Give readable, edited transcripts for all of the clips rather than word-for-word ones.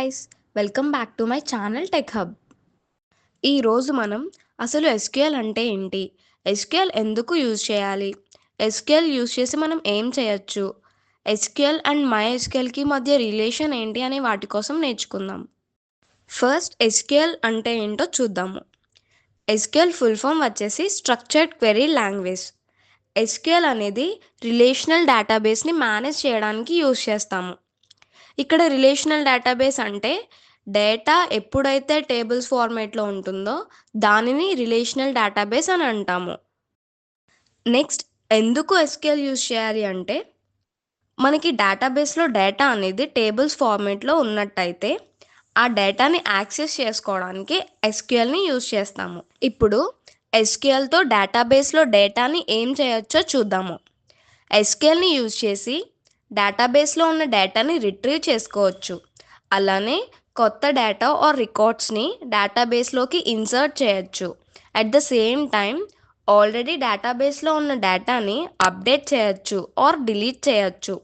Guys, welcome back to my channel tech hub. ఈరోజు మనం అసలు ఎస్క్యూఎల్ అంటే ఏంటి, ఎస్క్యూఎల్ ఎందుకు యూజ్ చేయాలి, ఎస్క్యూఎల్ యూజ్ చేసి మనం ఏం చేయొచ్చు, ఎస్క్యూఎల్ అండ్ మై ఎస్క్యూఎల్కి మధ్య రిలేషన్ ఏంటి అనే వాటి కోసం నేర్చుకుందాం. ఫస్ట్ ఎస్క్యూఎల్ అంటే ఏంటో చూద్దాము. ఎస్క్యూఎల్ ఫుల్ ఫామ్ వచ్చేసి స్ట్రక్చర్డ్ క్వెరీ లాంగ్వేజ్. ఎస్క్యూఎల్ అనేది రిలేషనల్ డేటాబేస్ని మేనేజ్ చేయడానికి యూజ్ చేస్తాము. ఇక్కడ రిలేషనల్ డేటాబేస్ అంటే డేటా ఎప్పుడైతే టేబుల్స్ ఫార్మేట్లో ఉంటుందో దానిని రిలేషనల్ డేటాబేస్ అని అంటాము. నెక్స్ట్, ఎందుకు ఎస్క్యూఎల్ యూజ్ చేయాలి అంటే మనకి డేటాబేస్లో డేటా అనేది టేబుల్స్ ఫార్మేట్లో ఉన్నట్టయితే ఆ డేటాని యాక్సెస్ చేసుకోవడానికి ఎస్క్యూఎల్ని యూజ్ చేస్తాము. ఇప్పుడు ఎస్క్యూఎల్తో డేటాబేస్లో డేటాని ఏం చేయొచ్చో చూద్దాము. ఎస్క్యూఎల్ని యూజ్ చేసి డేటాబేస్లో ఉన్న డేటాని రిట్రీవ్ చేసుకోవచ్చు. అలానే కొత్త డేటా ఆర్ రికార్డ్స్ని డేటాబేస్లోకి ఇన్సర్ట్ చేయొచ్చు. At the same time already డేటాబేస్లో ఉన్న డేటాని అప్డేట్ చేయొచ్చు ఆర్ డిలీట్ చేయొచ్చు.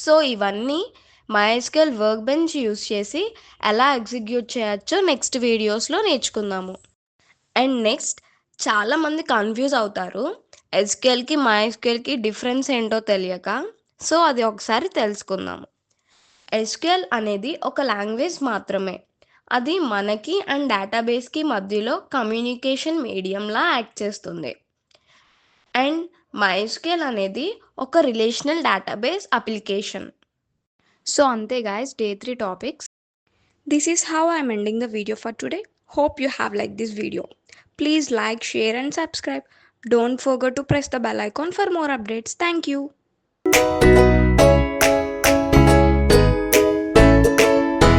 సో ఇవన్నీ MySQL వర్క్ బెంచ్ యూజ్ చేసి ఎలా ఎగ్జిక్యూట్ చేయొచ్చో నెక్స్ట్ వీడియోస్లో నేర్చుకుందాము. అండ్ నెక్స్ట్, చాలామంది కన్ఫ్యూజ్ అవుతారు ఎస్క్యూఎల్కి MySQLకి డిఫరెన్స్ ఏంటో తెలియక. సో అది ఒకసారి తెలుసుకుందాము. ఎస్క్యూఎల్ అనేది ఒక లాంగ్వేజ్ మాత్రమే. అది మనకి అండ్ డేటాబేస్కి మధ్యలో కమ్యూనికేషన్ మీడియంలా యాక్ట్ చేస్తుంది. అండ్ MySQL అనేది ఒక రిలేషనల్ డేటాబేస్ అప్లికేషన్. సో అంతే guys, day 3 topics. This is how I am ending the video for today. Hope you have liked this video. Please like, share and subscribe. Don't forget to press the bell icon for more updates. Thank you.